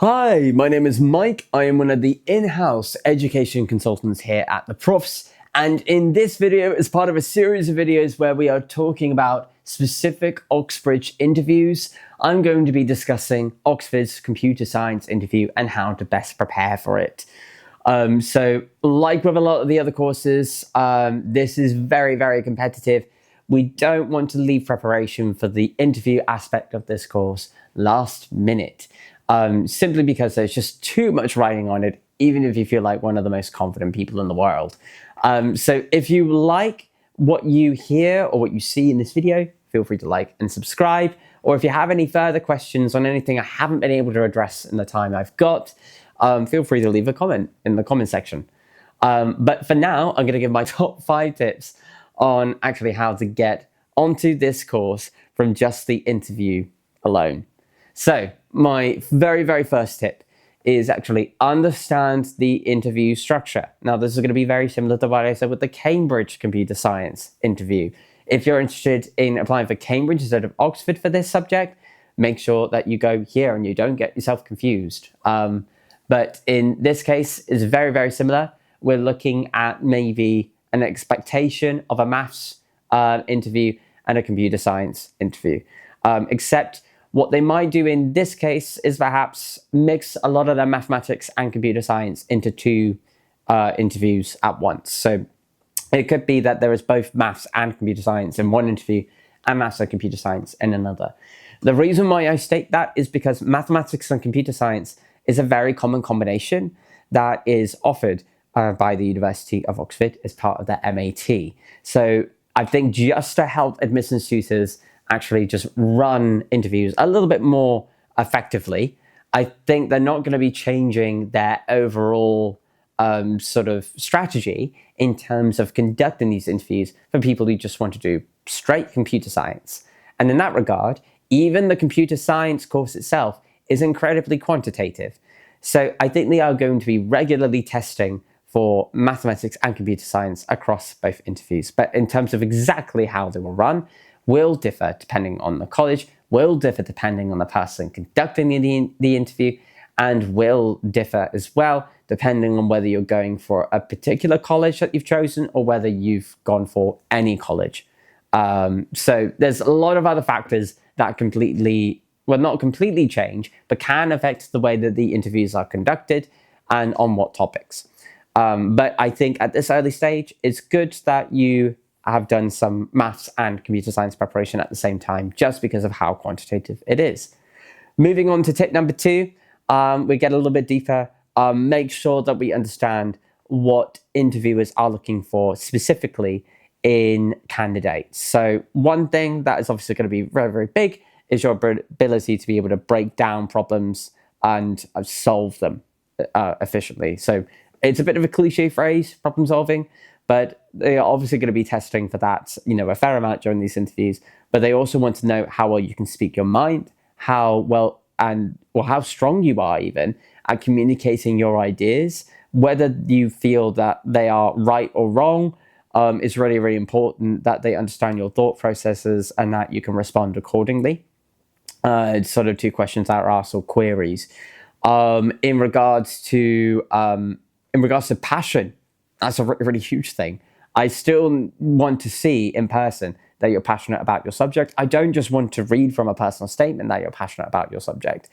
Hi, my name is Mike. I am one of the in-house education consultants here at the Profs. And in this video, as part of a series of videos where we are talking about specific Oxbridge interviews, I'm going to be discussing Oxford's computer science interview and how to best prepare for it. So like with a lot of the other courses, this is very, very competitive. We don't want to leave preparation for the interview aspect of this course last minute. Simply because there's just too much writing on it, even if you feel like one of the most confident people in the world. So if you like what you hear or what you see in this video, feel free to like and subscribe. Or if you have any further questions on anything I haven't been able to address in the time I've got, feel free to leave a comment in the comment section. But for now, I'm going to give my top 5 tips on actually how to get onto this course from just the interview alone. So my very, very first tip is actually understand the interview structure. Now, this is going to be very similar to what I said with the Cambridge computer science interview. If you're interested in applying for Cambridge instead of Oxford for this subject, make sure that you go here and you don't get yourself confused. But in this case, it's very, very similar. We're looking at maybe an expectation of a maths interview and a computer science interview, except what they might do in this case is perhaps mix a lot of their mathematics and computer science into 2 interviews at once. So it could be that there is both maths and computer science in one interview and maths and computer science in another. The reason why I state that is because mathematics and computer science is a very common combination that is offered by the University of Oxford as part of their MAT. So I think just to help admissions tutors actually just run interviews a little bit more effectively, I think they're not going to be changing their overall sort of strategy in terms of conducting these interviews for people who just want to do straight computer science. And in that regard, even the computer science course itself is incredibly quantitative. So I think they are going to be regularly testing for mathematics and computer science across both interviews. But in terms of exactly how they will run, will differ depending on the college, will differ depending on the person conducting the interview, and will differ as well depending on whether you're going for a particular college that you've chosen or whether you've gone for any college. So there's a lot of other factors that not completely change, but can affect the way that the interviews are conducted and on what topics. But I think at this early stage, it's good that you have done some maths and computer science preparation at the same time, just because of how quantitative it is. Moving on to tip number 2, we get a little bit deeper. Make sure that we understand what interviewers are looking for specifically in candidates. So one thing that is obviously going to be very, very big is your ability to be able to break down problems and solve them efficiently. So it's a bit of a cliche phrase, problem solving, but they are obviously going to be testing for that, a fair amount during these interviews. But they also want to know how well you can speak your mind, how strong you are even at communicating your ideas, whether you feel that they are right or wrong. It's really, really important that they understand your thought processes and that you can respond accordingly. It's sort of 2 questions that are asked or queries. In regards to passion, that's a really huge thing. I still want to see in person that you're passionate about your subject. I don't just want to read from a personal statement that you're passionate about your subject.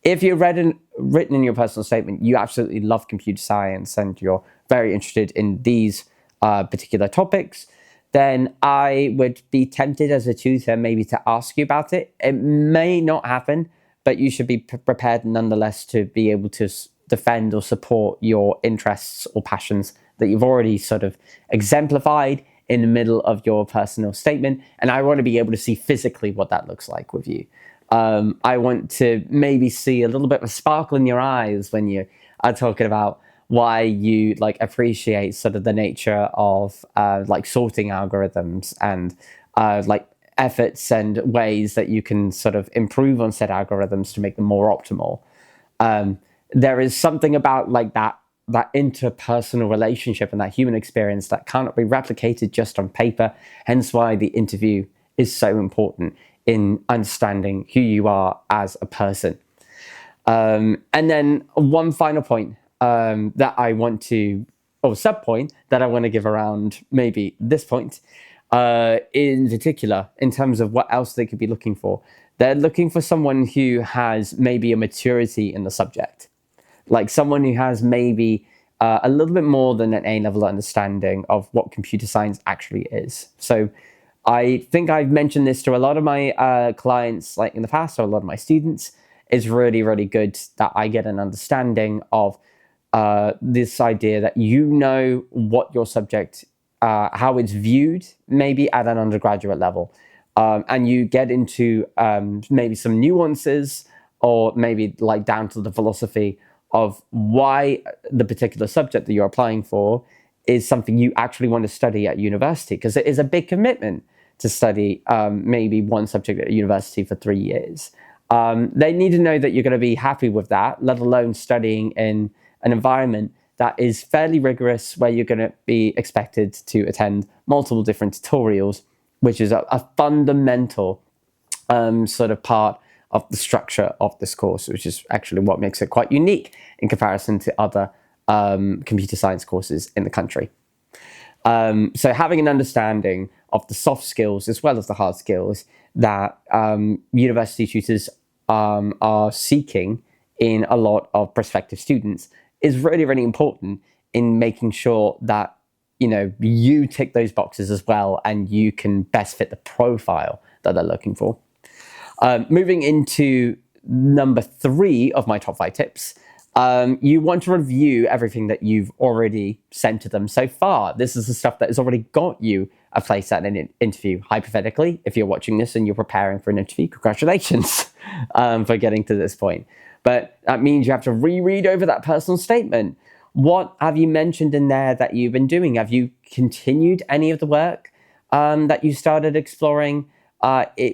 If you've written in your personal statement, you absolutely love computer science and you're very interested in these particular topics, then I would be tempted as a tutor maybe to ask you about it. It may not happen, but you should be prepared nonetheless to be able to defend or support your interests or passions that you've already sort of exemplified in the middle of your personal statement. And I want to be able to see physically what that looks like with you. I want to maybe see a little bit of a sparkle in your eyes when you are talking about why you appreciate sort of the nature of sorting algorithms and efforts and ways that you can sort of improve on said algorithms to make them more optimal. There is something about that interpersonal relationship and that human experience that cannot be replicated just on paper, hence why the interview is so important in understanding who you are as a person. And then one final point that I want to, or sub point that I want to give around maybe this point in particular, in terms of what else they could be looking for. They're looking for someone who has maybe a maturity in the subject, like someone who has maybe a little bit more than an A-level understanding of what computer science actually is. So I think I've mentioned this to a lot of my clients, like in the past, or a lot of my students. It's really, really good that I get an understanding of this idea that you know what your subject, how it's viewed, maybe at an undergraduate level. And you get into maybe some nuances, or maybe like down to the philosophy of why the particular subject that you're applying for is something you actually want to study at university, because it is a big commitment to study maybe one subject at university for 3 years. They need to know that you're going to be happy with that, let alone studying in an environment that is fairly rigorous, where you're going to be expected to attend multiple different tutorials, which is a fundamental sort of part of the structure of this course, which is actually what makes it quite unique in comparison to other computer science courses in the country. So having an understanding of the soft skills as well as the hard skills that university tutors are seeking in a lot of prospective students is really, really important in making sure that you tick those boxes as well, and you can best fit the profile that they're looking for. Moving into number 3 of my top 5 tips, you want to review everything that you've already sent to them so far. This is the stuff that has already got you a place at an interview. Hypothetically, if you're watching this and you're preparing for an interview, congratulations for getting to this point. But that means you have to reread over that personal statement. What have you mentioned in there that you've been doing? Have you continued any of the work that you started exploring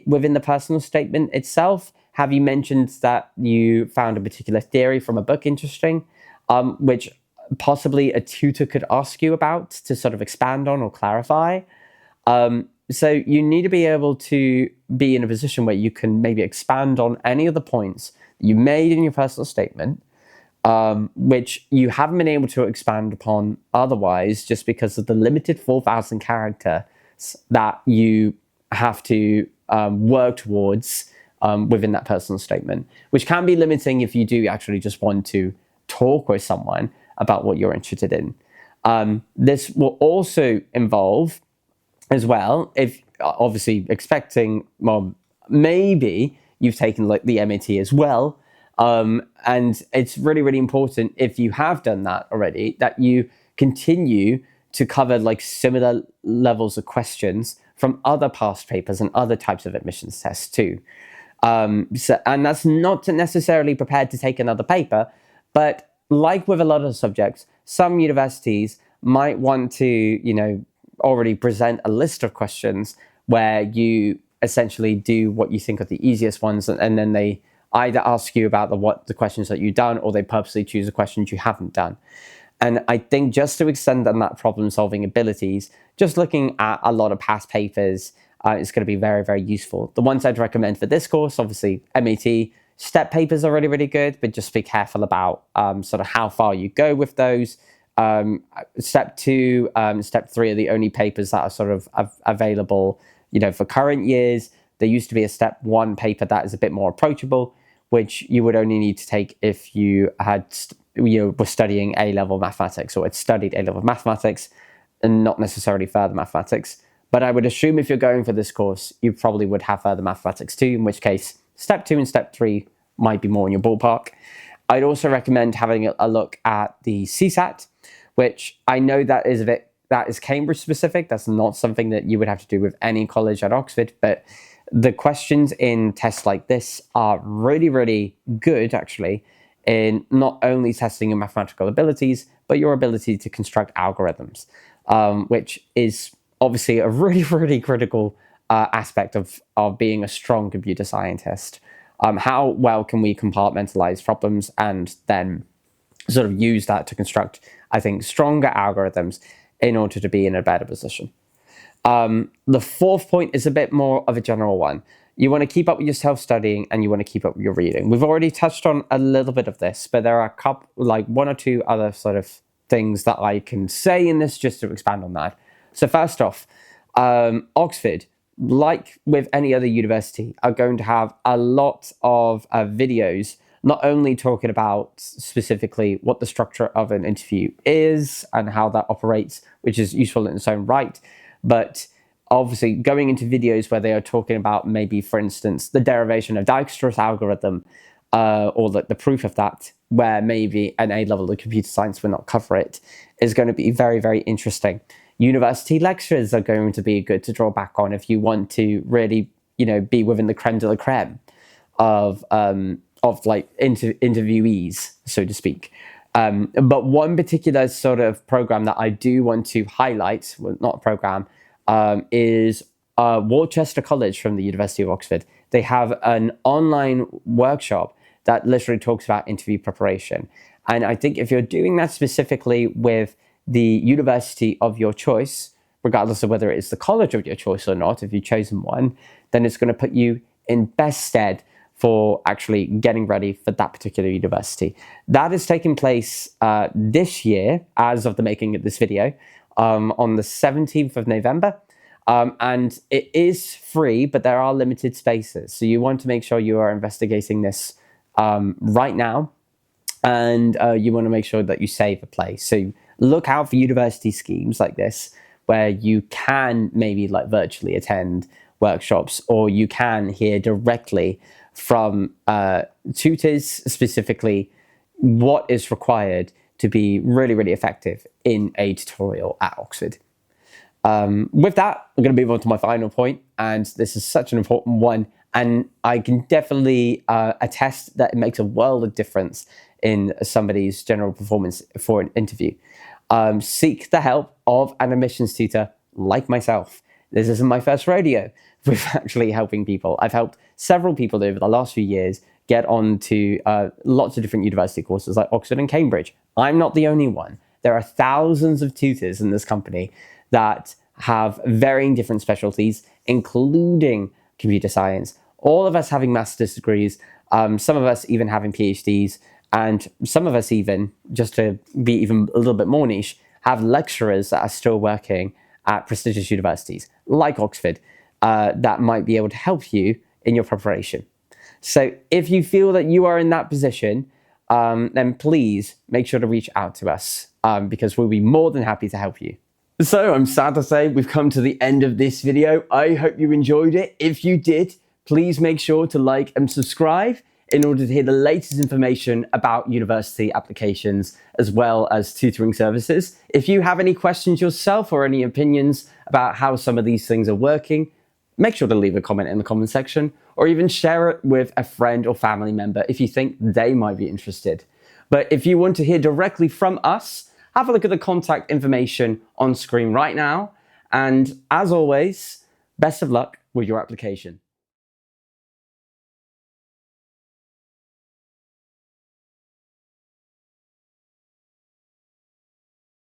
within the personal statement itself? Have you mentioned that you found a particular theory from a book interesting, which possibly a tutor could ask you about to sort of expand on or clarify? So you need to be able to be in a position where you can maybe expand on any of the points you made in your personal statement, which you haven't been able to expand upon otherwise, just because of the limited 4,000 characters that you have to work towards within that personal statement, which can be limiting if you do actually just want to talk with someone about what you're interested in. This will also involve as well, if obviously expecting, well, maybe you've taken like the MAT as well. And it's really, really important, if you have done that already, that you continue to cover like similar levels of questions from other past papers and other types of admissions tests too. And that's not necessarily prepared to take another paper, but like with a lot of subjects, some universities might want to, already present a list of questions where you essentially do what you think are the easiest ones, and then they either ask you about the questions that you've done, or they purposely choose the questions you haven't done. And I think just to extend on that problem-solving abilities, just looking at a lot of past papers is going to be very, very useful. The ones I'd recommend for this course, obviously MAT, step papers are really, really good, but just be careful about sort of how far you go with those. Step 2, step 3 are the only papers that are sort of available, for current years. There used to be a step 1 paper that is a bit more approachable, which you would only need to take if you had, were studying A-level mathematics, or had studied A-level mathematics and not necessarily further mathematics. But I would assume if you're going for this course, you probably would have further mathematics too, in which case step 2 and step 3 might be more in your ballpark. I'd also recommend having a look at the CSAT, which I know that is Cambridge specific. That's not something that you would have to do with any college at Oxford, but the questions in tests like this are really, really good, actually, in not only testing your mathematical abilities, but your ability to construct algorithms, which is obviously a really, really critical aspect of being a strong computer scientist. How well can we compartmentalize problems and then sort of use that to construct, I think, stronger algorithms in order to be in a better position. The 4th point is a bit more of a general one. You want to keep up with your self-studying and you want to keep up with your reading. We've already touched on a little bit of this, but there are a couple, like one or two other sort of things that I can say in this just to expand on that. So first off, Oxford, like with any other university, are going to have a lot of videos, not only talking about specifically what the structure of an interview is and how that operates, which is useful in its own right, but obviously going into videos where they are talking about maybe, for instance, the derivation of Dijkstra's algorithm, or the proof of that, where maybe an A level of computer science will not cover it, is going to be very, very interesting. University lectures are going to be good to draw back on if you want to really, be within the creme de la creme of like interviewees, so to speak. But one particular sort of program that I do want to highlight, well, not a program, is Worcester College from the University of Oxford. They have an online workshop that literally talks about interview preparation. And I think if you're doing that specifically with the university of your choice, regardless of whether it's the college of your choice or not, if you've chosen one, then it's going to put you in best stead for actually getting ready for that particular university. That is taking place this year, as of the making of this video, on the 17th of November. And it is free, but there are limited spaces. So you want to make sure you are investigating this right now. And you want to make sure that you save a place. So look out for university schemes like this, where you can maybe like virtually attend workshops, or you can hear directly from tutors specifically what is required to be really, really effective in a tutorial at Oxford. With that, I'm going to move on to my final point, and this is such an important one, and I can definitely attest that it makes a world of difference in somebody's general performance for an interview. Seek the help of an admissions tutor like myself. This isn't my first rodeo with actually helping people. I've helped several people over the last few years get onto lots of different university courses like Oxford and Cambridge. I'm not the only one. There are thousands of tutors in this company that have varying different specialties, including computer science. All of us having master's degrees, some of us even having PhDs, and some of us even, just to be even a little bit more niche, have lecturers that are still working at prestigious universities like Oxford that might be able to help you in your preparation. So if you feel that you are in that position, then please make sure to reach out to us because we'll be more than happy to help you. So I'm sad to say we've come to the end of this video. I hope you enjoyed it. If you did, please make sure to like and subscribe in order to hear the latest information about university applications as well as tutoring services. If you have any questions yourself or any opinions about how some of these things are working, make sure to leave a comment in the comment section, or even share it with a friend or family member if you think they might be interested. But if you want to hear directly from us, have a look at the contact information on screen right now. And as always, best of luck with your application.